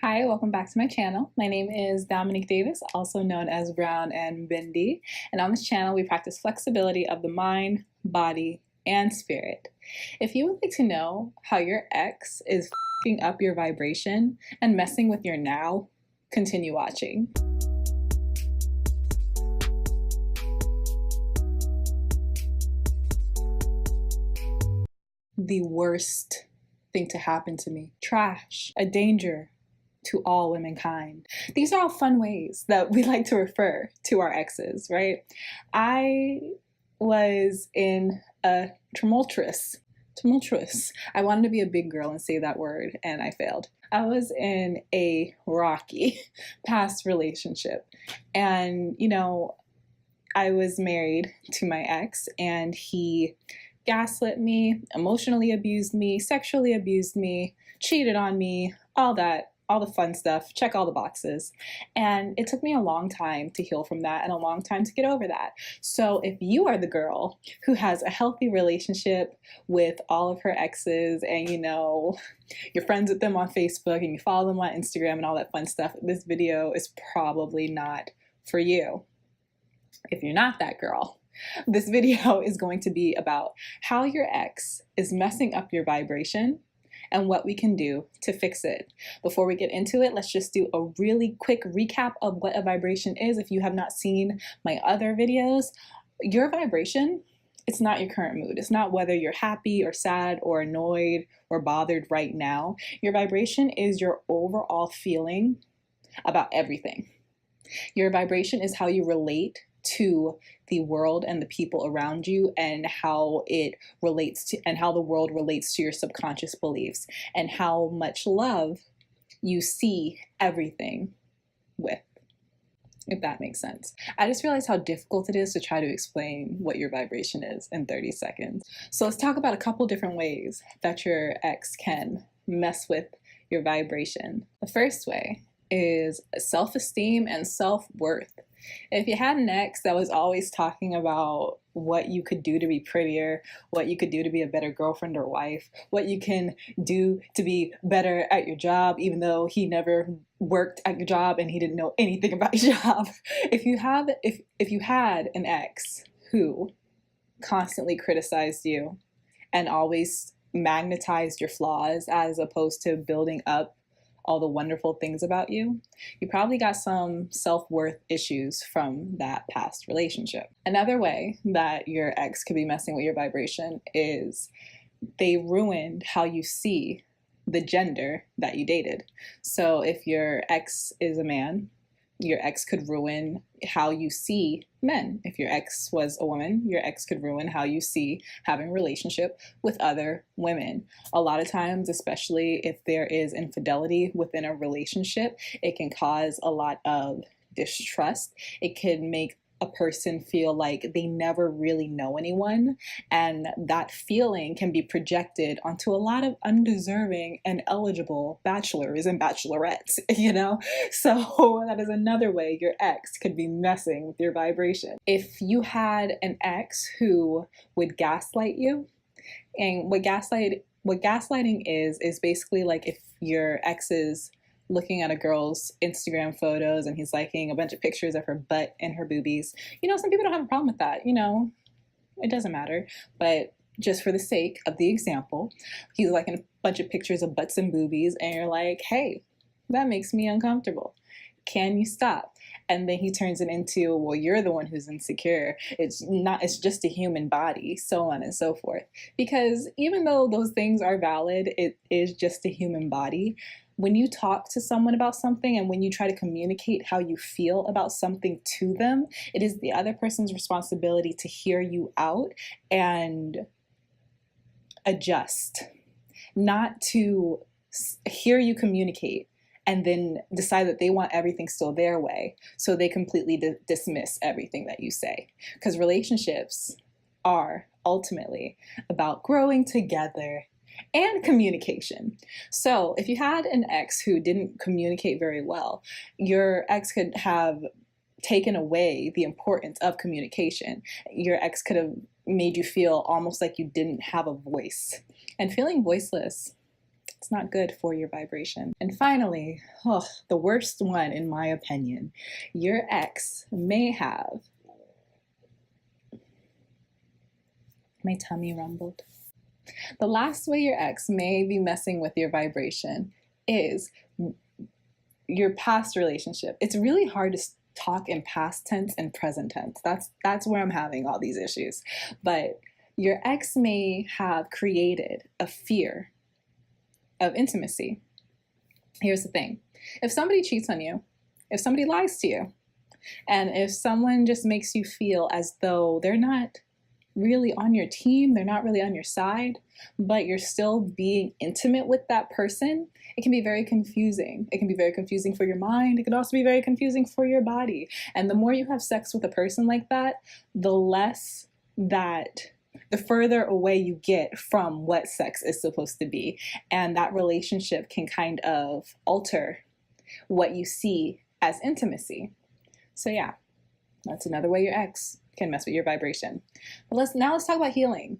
Hi, welcome back to my channel. My name is Dominique Davis, also known as Brown and Bindi. And on this channel, we practice flexibility of the mind, body, and spirit. If you would like to know how your ex is f***ing up your vibration and messing with your now, continue watching. The worst thing to happen to me. Trash. A danger to all womankind. These are all fun ways that we like to refer to our exes, right? I was in a tumultuous. I wanted to be a big girl and say that word, and I failed. I was in a rocky past relationship, and I was married to my ex, and he gaslit me, emotionally abused me, sexually abused me, cheated on me, all that. All the fun stuff, check all the boxes. And it took me a long time to heal from that and a long time to get over that. So if you are the girl who has a healthy relationship with all of her exes and you're friends with them on Facebook and you follow them on Instagram and all that fun stuff, this video is probably not for you. If you're not that girl, this video is going to be about how your ex is messing up your vibration and what we can do to fix it. Before we get into it, let's just do a really quick recap of what a vibration is. If you have not seen my other videos, your vibration, it's not your current mood. It's not whether you're happy or sad or annoyed or bothered right now. Your vibration is your overall feeling about everything. Your vibration is how you relate to the world and the people around you, and how it relates to, and how the world relates to your subconscious beliefs, and how much love you see everything with, if that makes sense. I just realized how difficult it is to try to explain what your vibration is in 30 seconds. So let's talk about a couple different ways that your ex can mess with your vibration. The first way is self-esteem and self-worth. If you had an ex that was always talking about what you could do to be prettier, what you could do to be a better girlfriend or wife, what you can do to be better at your job, even though he never worked at your job and he didn't know anything about your job. If you had an ex who constantly criticized you and always magnetized your flaws as opposed to building up all the wonderful things about you, you probably got some self-worth issues from that past relationship. Another way that your ex could be messing with your vibration is they ruined how you see the gender that you dated. So if your ex is a man, your ex could ruin how you see men. If your ex was a woman, your ex could ruin how you see having a relationship with other women. A lot of times, especially if there is infidelity within a relationship, it can cause a lot of distrust. It can make a person feel like they never really know anyone, and that feeling can be projected onto a lot of undeserving and eligible bachelors and bachelorettes, So that is another way your ex could be messing with your vibration. If you had an ex who would gaslight you, and what gaslighting is basically like if your ex is looking at a girl's Instagram photos and he's liking a bunch of pictures of her butt and her boobies. Some people don't have a problem with that. It doesn't matter. But just for the sake of the example, he's liking a bunch of pictures of butts and boobies, and you're like, hey, that makes me uncomfortable. Can you stop? And then he turns it into, well, you're the one who's insecure. It's just a human body, so on and so forth. Because even though those things are valid, it is just a human body. When you talk to someone about something and when you try to communicate how you feel about something to them, it is the other person's responsibility to hear you out and adjust, not to hear you communicate and then decide that they want everything still their way, so they completely dismiss everything that you say. Because relationships are ultimately about growing together and communication. So if you had an ex who didn't communicate very well, your ex could have taken away the importance of communication. Your ex could have made you feel almost like you didn't have a voice. And feeling voiceless It's not good for your vibration. And finally, the worst one in my opinion, your ex may have, my tummy rumbled. The last way your ex may be messing with your vibration is your past relationship. It's really hard to talk in past tense and present tense. That's where I'm having all these issues. But your ex may have created a fear of intimacy. Here's the thing. If somebody cheats on you, if somebody lies to you, and if someone just makes you feel as though they're not really on your team, they're not really on your side, but you're still being intimate with that person, it can be very confusing. It can be very confusing for your mind. It can also be very confusing for your body. And the more you have sex with a person like that, the further away you get from what sex is supposed to be. And that relationship can kind of alter what you see as intimacy. So yeah, that's another way your ex can mess with your vibration. But let's talk about healing.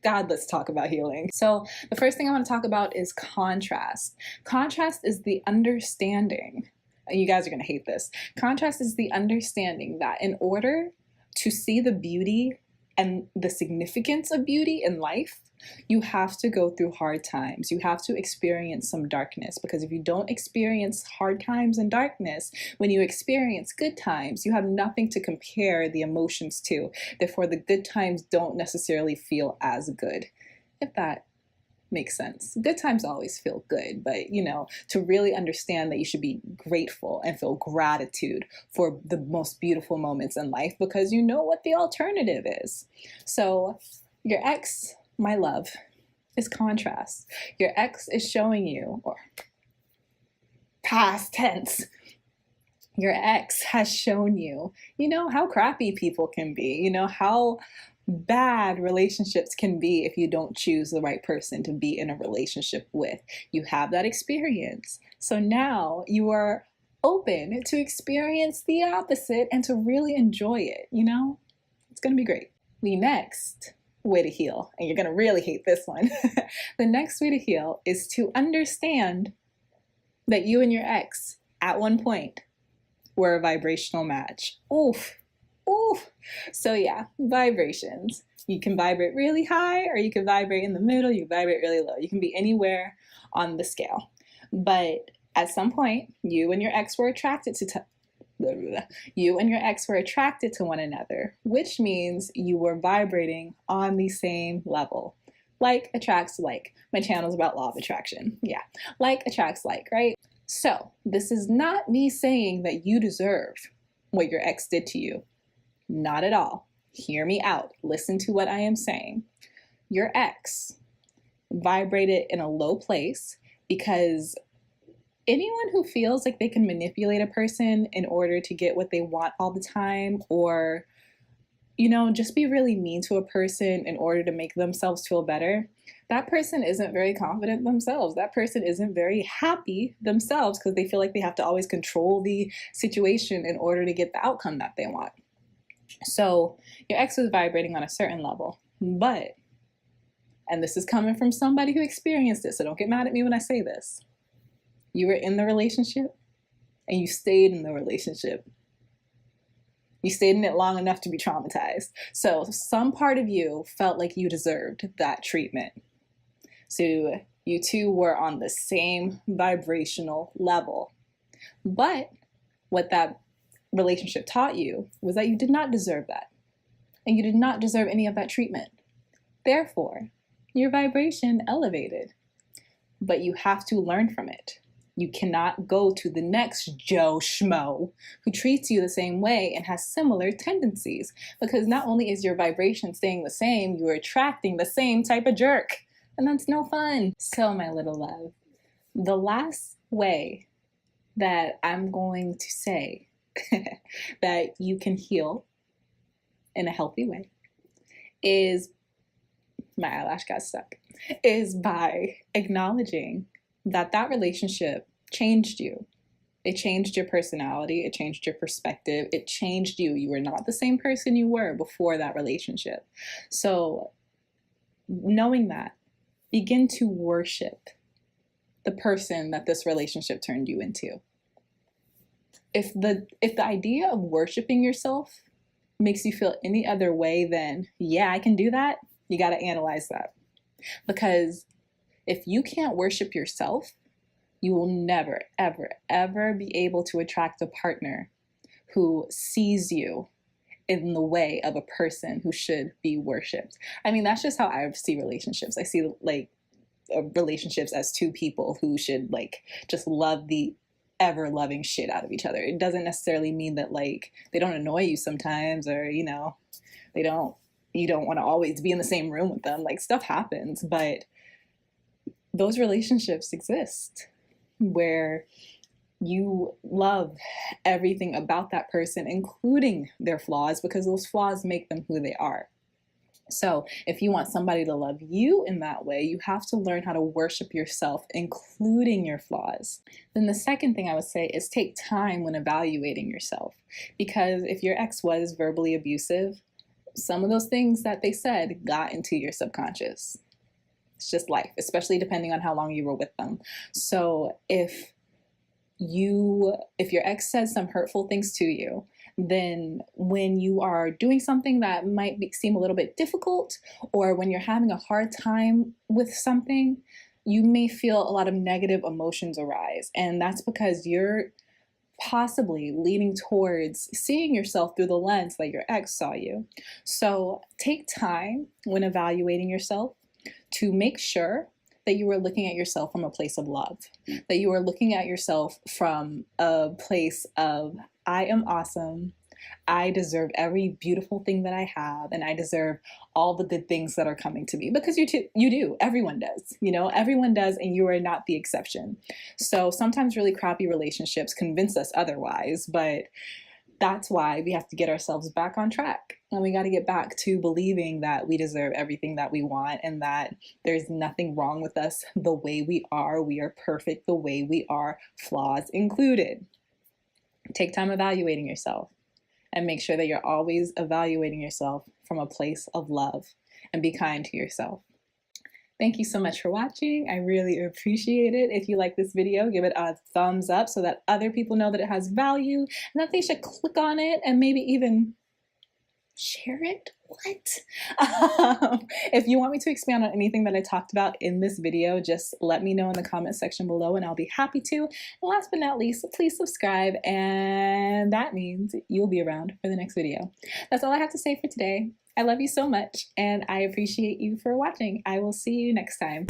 God, let's talk about healing. So the first thing I want to talk about is contrast. Contrast is the understanding, and you guys are going to hate this. Contrast is the understanding that in order to see the beauty and the significance of beauty in life, you have to go through hard times. You have to experience some darkness, because if you don't experience hard times and darkness, when you experience good times, you have nothing to compare the emotions to. Therefore, the good times don't necessarily feel as good, if that makes sense. Good times always feel good, but to really understand that you should be grateful and feel gratitude for the most beautiful moments in life, because you know what the alternative is. So your ex, my love, is contrast. Your ex is showing you, or past tense, your ex has shown you, how crappy people can be, how bad relationships can be if you don't choose the right person to be in a relationship with. You have that experience. So now you are open to experience the opposite and to really enjoy it, It's going to be great. The next way to heal, and you're going to really hate this one, the next way to heal is to understand that you and your ex at one point were a vibrational match. Oof. So yeah, vibrations. You can vibrate really high, or you can vibrate in the middle, you vibrate really low. You can be anywhere on the scale. But at some point, you and your ex were attracted to one another, which means you were vibrating on the same level. Like attracts like. My channel's about law of attraction. Yeah, like attracts like, right? So this is not me saying that you deserve what your ex did to you. Not at all. Hear me out. Listen to what I am saying. Your ex vibrated in a low place because anyone who feels like they can manipulate a person in order to get what they want all the time, or, just be really mean to a person in order to make themselves feel better, that person isn't very confident themselves. That person isn't very happy themselves because they feel like they have to always control the situation in order to get the outcome that they want. So your ex was vibrating on a certain level, but, and this is coming from somebody who experienced it, so don't get mad at me when I say this, you were in the relationship and you stayed in the relationship. You stayed in it long enough to be traumatized. So some part of you felt like you deserved that treatment. So you two were on the same vibrational level. But what that relationship taught you was that you did not deserve that. And you did not deserve any of that treatment. Therefore, your vibration elevated. But you have to learn from it. You cannot go to the next Joe Schmo who treats you the same way and has similar tendencies, because not only is your vibration staying the same, you're attracting the same type of jerk, and that's no fun. So my little love, the last way that I'm going to say that you can heal in a healthy way is, my eyelash got stuck, is by acknowledging that relationship changed you. It changed your personality. It changed your perspective. It changed you. You were not the same person you were before that relationship. So knowing that, begin to worship the person that this relationship turned you into. If the idea of worshiping yourself makes you feel any other way than, yeah, I can do that, you got to analyze that. Because if you can't worship yourself, you will never, ever, ever be able to attract a partner who sees you in the way of a person who should be worshipped. I mean, that's just how I see relationships. I see like relationships as two people who should like just love the ever loving shit out of each other. It doesn't necessarily mean that like they don't annoy you sometimes, or you know, you don't want to always be in the same room with them. Like stuff happens, but those relationships exist where you love everything about that person, including their flaws, because those flaws make them who they are. So if you want somebody to love you in that way, you have to learn how to worship yourself, including your flaws. Then the second thing I would say is take time when evaluating yourself. Because if your ex was verbally abusive, some of those things that they said got into your subconscious. It's just life, especially depending on how long you were with them. So if your ex says some hurtful things to you, then when you are doing something that might seem a little bit difficult, or when you're having a hard time with something, you may feel a lot of negative emotions arise. And that's because you're possibly leaning towards seeing yourself through the lens that your ex saw you. So take time when evaluating yourself to make sure that you are looking at yourself from a place of love, that you are looking at yourself from a place of, I am awesome, I deserve every beautiful thing that I have, and I deserve all the good things that are coming to me. Because you do, everyone does, you know, everyone does, and you are not the exception. So sometimes really crappy relationships convince us otherwise, but that's why we have to get ourselves back on track. And we got to get back to believing that we deserve everything that we want, and that there's nothing wrong with us the way we are. We are perfect the way we are, flaws included. Take time evaluating yourself, and make sure that you're always evaluating yourself from a place of love, and be kind to yourself. Thank you so much for watching. I really appreciate it. If you like this video, give it a thumbs up so that other people know that it has value and that they should click on it and maybe even share it. What? If you want me to expand on anything that I talked about in this video, just let me know in the comment section below and I'll be happy to. And last but not least, please subscribe, and that means you'll be around for the next video. That's all I have to say for today. I love you so much, and I appreciate you for watching. I will see you next time.